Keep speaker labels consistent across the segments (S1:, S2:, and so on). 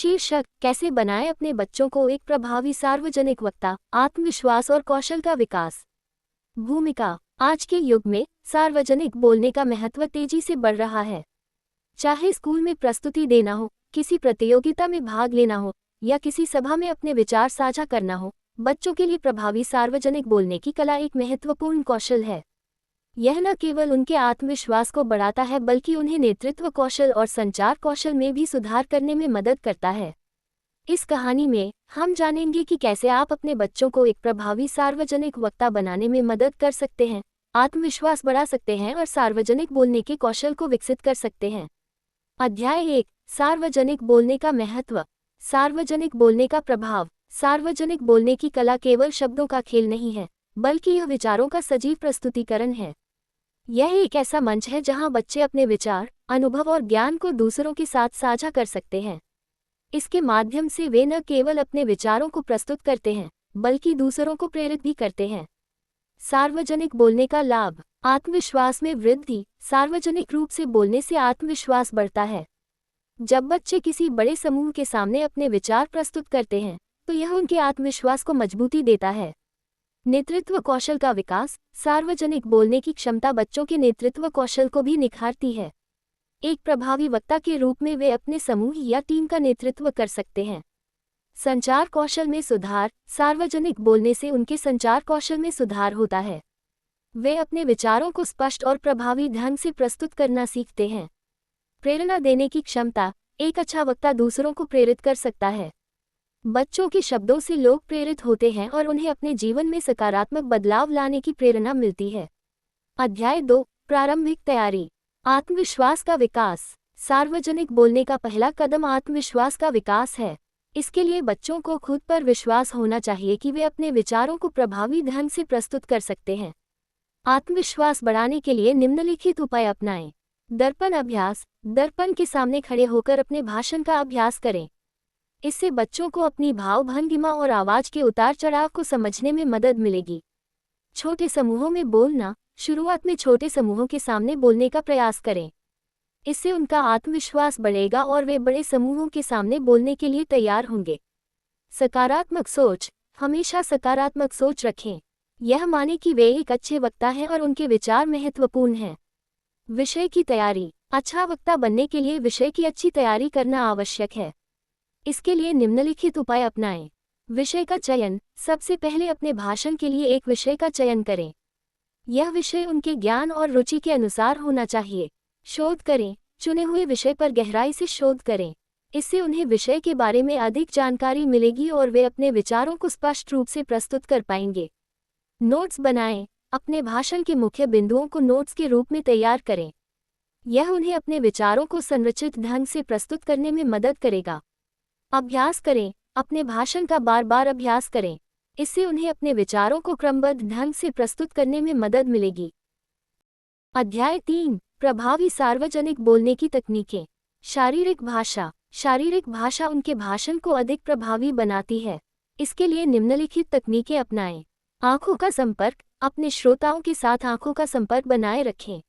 S1: शीर्षक, कैसे बनाएं अपने बच्चों को एक प्रभावी सार्वजनिक वक्ता, आत्मविश्वास और कौशल का विकास। भूमिका। आज के युग में सार्वजनिक बोलने का महत्व तेजी से बढ़ रहा है। चाहे स्कूल में प्रस्तुति देना हो, किसी प्रतियोगिता में भाग लेना हो या किसी सभा में अपने विचार साझा करना हो, बच्चों के लिए प्रभावी सार्वजनिक बोलने की कला एक महत्वपूर्ण कौशल है। यह न केवल उनके आत्मविश्वास को बढ़ाता है बल्कि उन्हें नेतृत्व कौशल और संचार कौशल में भी सुधार करने में मदद करता है। इस कहानी में हम जानेंगे कि कैसे आप अपने बच्चों को एक प्रभावी सार्वजनिक वक्ता बनाने में मदद कर सकते हैं, आत्मविश्वास बढ़ा सकते हैं और सार्वजनिक बोलने के कौशल को विकसित कर सकते हैं। अध्याय 1, सार्वजनिक बोलने का महत्व। सार्वजनिक बोलने का प्रभाव। सार्वजनिक बोलने की कला केवल शब्दों का खेल नहीं है, बल्कि यह विचारों का सजीव प्रस्तुतिकरण है। यह एक ऐसा मंच है जहां बच्चे अपने विचार, अनुभव और ज्ञान को दूसरों के साथ साझा कर सकते हैं। इसके माध्यम से वे न केवल अपने विचारों को प्रस्तुत करते हैं, बल्कि दूसरों को प्रेरित भी करते हैं। सार्वजनिक बोलने का लाभ। आत्मविश्वास में वृद्धि। सार्वजनिक रूप से बोलने से आत्मविश्वास बढ़ता है। जब बच्चे किसी बड़े समूह के सामने अपने विचार प्रस्तुत करते हैं, तो यह उनके आत्मविश्वास को मजबूती देता है। नेतृत्व कौशल का विकास। सार्वजनिक बोलने की क्षमता बच्चों के नेतृत्व कौशल को भी निखारती है। एक प्रभावी वक्ता के रूप में वे अपने समूह या टीम का नेतृत्व कर सकते हैं। संचार कौशल में सुधार। सार्वजनिक बोलने से उनके संचार कौशल में सुधार होता है। वे अपने विचारों को स्पष्ट और प्रभावी ढंग से प्रस्तुत करना सीखते हैं। प्रेरणा देने की क्षमता। एक अच्छा वक्ता दूसरों को प्रेरित कर सकता है। बच्चों के शब्दों से लोग प्रेरित होते हैं और उन्हें अपने जीवन में सकारात्मक बदलाव लाने की प्रेरणा मिलती है। अध्याय 2, प्रारंभिक तैयारी। आत्मविश्वास का विकास। सार्वजनिक बोलने का पहला कदम आत्मविश्वास का विकास है। इसके लिए बच्चों को खुद पर विश्वास होना चाहिए कि वे अपने विचारों को प्रभावी ढंग से प्रस्तुत कर सकते हैं। आत्मविश्वास बढ़ाने के लिए निम्नलिखित उपाय अपनाएं। दर्पण अभ्यास। दर्पण के सामने खड़े होकर अपने भाषण का अभ्यास करें। इससे बच्चों को अपनी भाव भंगिमा और आवाज के उतार चढ़ाव को समझने में मदद मिलेगी। छोटे समूहों में बोलना। शुरुआत में छोटे समूहों के सामने बोलने का प्रयास करें। इससे उनका आत्मविश्वास बढ़ेगा और वे बड़े समूहों के सामने बोलने के लिए तैयार होंगे। सकारात्मक सोच। हमेशा सकारात्मक सोच रखें। यह माने कि वे एक अच्छे वक्ता हैं और उनके विचार महत्वपूर्ण हैं। विषय की तैयारी। अच्छा वक्ता बनने के लिए विषय की अच्छी तैयारी करना आवश्यक है। इसके लिए निम्नलिखित उपाय अपनाएं। विषय का चयन। सबसे पहले अपने भाषण के लिए एक विषय का चयन करें। यह विषय उनके ज्ञान और रुचि के अनुसार होना चाहिए। शोध करें। चुने हुए विषय पर गहराई से शोध करें। इससे उन्हें विषय के बारे में अधिक जानकारी मिलेगी और वे अपने विचारों को स्पष्ट रूप से प्रस्तुत कर पाएंगे। नोट्स बनाएं। अपने भाषण के मुख्य बिंदुओं को नोट्स के रूप में तैयार करें। यह उन्हें अपने विचारों को संरचित ढंग से प्रस्तुत करने में मदद करेगा। अभ्यास करें। अपने भाषण का बार बार अभ्यास करें। इससे उन्हें अपने विचारों को क्रमबद्ध ढंग से प्रस्तुत करने में मदद मिलेगी। अध्याय 3, प्रभावी सार्वजनिक बोलने की तकनीकें। शारीरिक भाषा। शारीरिक भाषा उनके भाषण को अधिक प्रभावी बनाती है। इसके लिए निम्नलिखित तकनीकें अपनाएं। आंखों का संपर्क। अपने श्रोताओं के साथ आंखों का संपर्क बनाए रखें।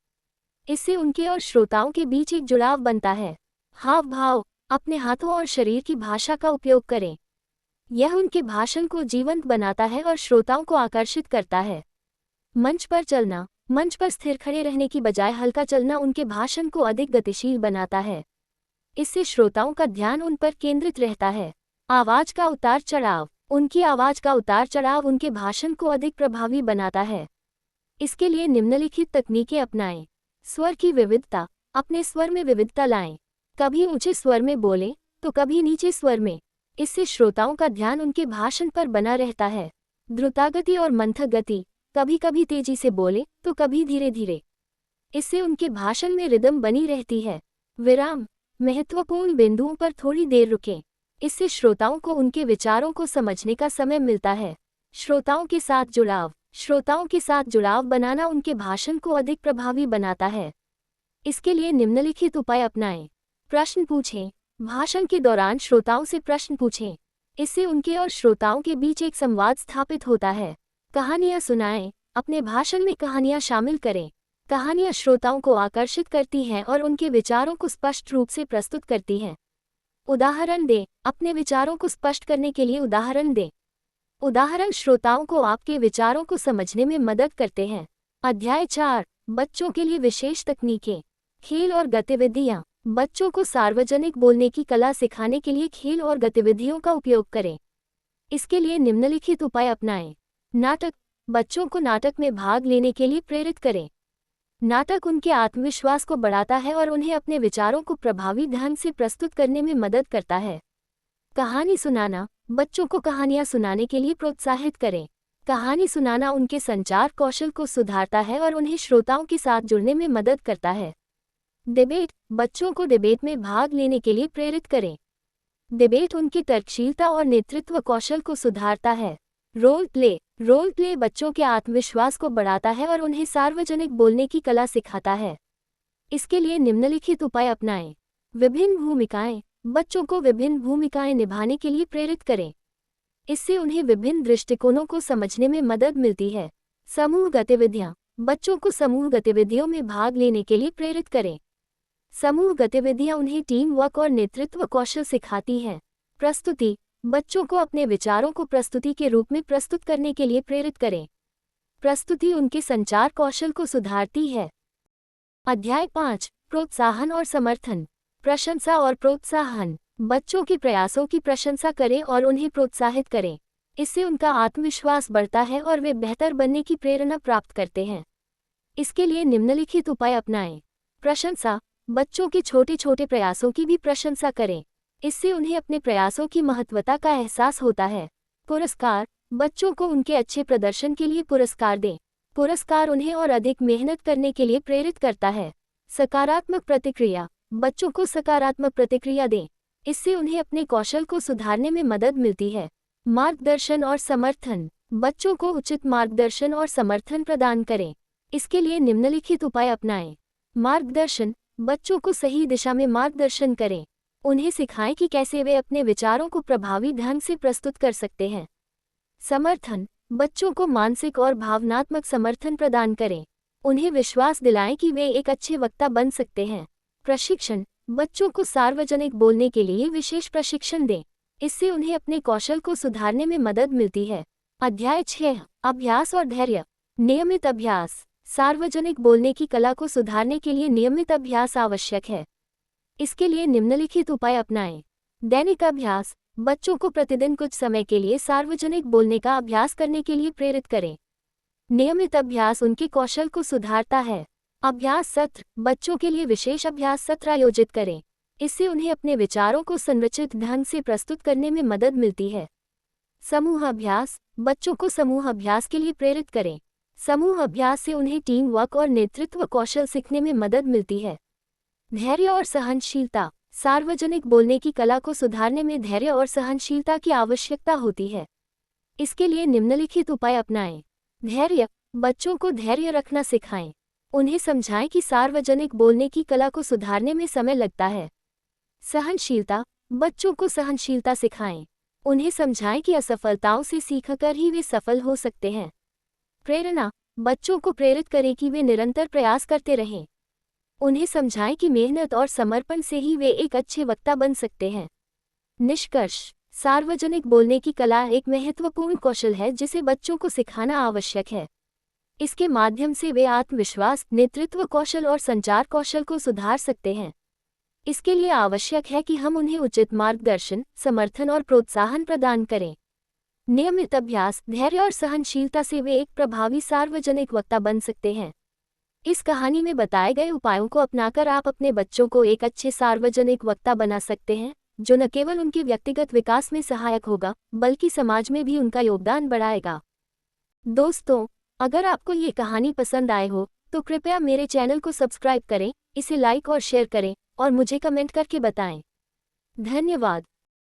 S1: इससे उनके और श्रोताओं के बीच एक जुड़ाव बनता है। हाव भाव। अपने हाथों और शरीर की भाषा का उपयोग करें। यह उनके भाषण को जीवंत बनाता है और श्रोताओं को आकर्षित करता है। मंच पर चलना। मंच पर स्थिर खड़े रहने की बजाय हल्का चलना उनके भाषण को अधिक गतिशील बनाता है। इससे श्रोताओं का ध्यान उन पर केंद्रित रहता है। आवाज का उतार चढ़ाव। उनकी आवाज का उतार चढ़ाव उनके भाषण को अधिक प्रभावी बनाता है। इसके लिए निम्नलिखित तकनीकें अपनाएं। स्वर की विविधता। अपने स्वर में विविधता लाएं। कभी ऊंचे स्वर में बोलें तो कभी नीचे स्वर में। इससे श्रोताओं का ध्यान उनके भाषण पर बना रहता है। द्रुतागति और मंथक गति। कभी कभी तेजी से बोलें तो कभी धीरे धीरे। इससे उनके भाषण में रिदम बनी रहती है। विराम। महत्वपूर्ण बिंदुओं पर थोड़ी देर रुकें। इससे श्रोताओं को उनके विचारों को समझने का समय मिलता है। श्रोताओं के साथ जुड़ाव। श्रोताओं के साथ जुड़ाव बनाना उनके भाषण को अधिक प्रभावी बनाता है। इसके लिए निम्नलिखित उपाय अपनाएं। प्रश्न पूछें। भाषण के दौरान श्रोताओं से प्रश्न पूछें। इससे उनके और श्रोताओं के बीच एक संवाद स्थापित होता है। कहानियां सुनाएं। अपने भाषण में कहानियां शामिल करें। कहानियां श्रोताओं को आकर्षित करती हैं और उनके विचारों को स्पष्ट रूप से प्रस्तुत करती हैं। उदाहरण दें। अपने विचारों को स्पष्ट करने के लिए उदाहरण दें। उदाहरण श्रोताओं को आपके विचारों को समझने में मदद करते हैं। अध्याय 4, बच्चों के लिए विशेष तकनीकें, खेल और गतिविधियां। बच्चों को सार्वजनिक बोलने की कला सिखाने के लिए खेल और गतिविधियों का उपयोग करें। इसके लिए निम्नलिखित उपाय अपनाएं। नाटक। बच्चों को नाटक में भाग लेने के लिए प्रेरित करें। नाटक उनके आत्मविश्वास को बढ़ाता है और उन्हें अपने विचारों को प्रभावी ढंग से प्रस्तुत करने में मदद करता है। कहानी सुनाना। बच्चों को कहानियां सुनाने के लिए प्रोत्साहित करें। कहानी सुनाना उनके संचार कौशल को सुधारता है और उन्हें श्रोताओं के साथ जुड़ने में मदद करता है। डिबेट। बच्चों को डिबेट में भाग लेने के लिए प्रेरित करें। डिबेट उनकी तर्कशीलता और नेतृत्व कौशल को सुधारता है। Role play. रोल प्ले बच्चों के आत्मविश्वास को बढ़ाता है और उन्हें सार्वजनिक बोलने की कला सिखाता है। इसके लिए निम्नलिखित उपाय अपनाएं। विभिन्न भूमिकाएं। बच्चों को विभिन्न भूमिकाएं निभाने के लिए प्रेरित करें। इससे उन्हें विभिन्न दृष्टिकोणों को समझने में मदद मिलती है। समूह गतिविधियां। बच्चों को समूह गतिविधियों में भाग लेने के लिए प्रेरित करें। समूह गतिविधियां उन्हें टीम वर्क और नेतृत्व कौशल सिखाती हैं। प्रस्तुति। बच्चों को अपने विचारों को प्रस्तुति के रूप में प्रस्तुत करने के लिए प्रेरित करें। प्रस्तुति उनके संचार कौशल को सुधारती है। अध्याय 5, प्रोत्साहन और समर्थन। प्रशंसा और प्रोत्साहन। बच्चों के प्रयासों की प्रशंसा करें और उन्हें प्रोत्साहित करें। इससे उनका आत्मविश्वास बढ़ता है और वे बेहतर बनने की प्रेरणा प्राप्त करते हैं। इसके लिए निम्नलिखित उपाय अपनाएं। प्रशंसा। बच्चों के छोटे छोटे प्रयासों की भी प्रशंसा करें। इससे उन्हें अपने प्रयासों की महत्वता का एहसास होता है। पुरस्कार। बच्चों को उनके अच्छे प्रदर्शन के लिए पुरस्कार दें। पुरस्कार उन्हें और अधिक मेहनत करने के लिए प्रेरित करता है। सकारात्मक प्रतिक्रिया। बच्चों को सकारात्मक प्रतिक्रिया दें। इससे उन्हें अपने कौशल को सुधारने में मदद मिलती है। मार्गदर्शन और समर्थन। बच्चों को उचित मार्गदर्शन और समर्थन प्रदान करें। इसके लिए निम्नलिखित उपाय अपनाएं। मार्गदर्शन। बच्चों को सही दिशा में मार्गदर्शन करें। उन्हें सिखाएं कि कैसे वे अपने विचारों को प्रभावी ढंग से प्रस्तुत कर सकते हैं। समर्थन। बच्चों को मानसिक और भावनात्मक समर्थन प्रदान करें। उन्हें विश्वास दिलाएं कि वे एक अच्छे वक्ता बन सकते हैं। प्रशिक्षण। बच्चों को सार्वजनिक बोलने के लिए विशेष प्रशिक्षण दें। इससे उन्हें अपने कौशल को सुधारने में मदद मिलती है। अध्याय 6, अभ्यास और धैर्य। नियमित अभ्यास। सार्वजनिक बोलने की कला को सुधारने के लिए नियमित अभ्यास आवश्यक है। इसके लिए निम्नलिखित उपाय अपनाएं। दैनिक अभ्यास। बच्चों को प्रतिदिन कुछ समय के लिए सार्वजनिक बोलने का अभ्यास करने के लिए प्रेरित करें। नियमित अभ्यास उनके कौशल को सुधारता है। अभ्यास सत्र। बच्चों के लिए विशेष अभ्यास सत्र आयोजित करें। इससे उन्हें अपने विचारों को संरचित ढंग से प्रस्तुत करने में मदद मिलती है। समूह अभ्यास। बच्चों को समूह अभ्यास के लिए प्रेरित करें। समूह अभ्यास से उन्हें टीम वर्क और नेतृत्व कौशल सीखने में मदद मिलती है। धैर्य और सहनशीलता। सार्वजनिक बोलने की कला को सुधारने में धैर्य और सहनशीलता की आवश्यकता होती है। इसके लिए निम्नलिखित उपाय अपनाएं। धैर्य। बच्चों को धैर्य रखना सिखाएं। उन्हें समझाएं कि सार्वजनिक बोलने की कला को सुधारने में समय लगता है। सहनशीलता। बच्चों को सहनशीलता सिखाएं। उन्हें समझाएं कि असफलताओं से सीखकर ही वे सफल हो सकते हैं। प्रेरणा। बच्चों को प्रेरित करें कि वे निरंतर प्रयास करते रहें। उन्हें समझाएं कि मेहनत और समर्पण से ही वे एक अच्छे वक्ता बन सकते हैं। निष्कर्ष। सार्वजनिक बोलने की कला एक महत्वपूर्ण कौशल है जिसे बच्चों को सिखाना आवश्यक है। इसके माध्यम से वे आत्मविश्वास, नेतृत्व कौशल और संचार कौशल को सुधार सकते हैं। इसके लिए आवश्यक है कि हम उन्हें उचित मार्गदर्शन, समर्थन और प्रोत्साहन प्रदान करें। नियमित अभ्यास, धैर्य और सहनशीलता से वे एक प्रभावी सार्वजनिक वक्ता बन सकते हैं। इस कहानी में बताए गए उपायों को अपनाकर आप अपने बच्चों को एक अच्छे सार्वजनिक वक्ता बना सकते हैं, जो न केवल उनके व्यक्तिगत विकास में सहायक होगा, बल्कि समाज में भी उनका योगदान बढ़ाएगा। दोस्तों, अगर आपको ये कहानी पसंद आए हो, तो कृपया मेरे चैनल को सब्सक्राइब करें, इसे लाइक और शेयर करें, और मुझे कमेंट करके बताएं। धन्यवाद।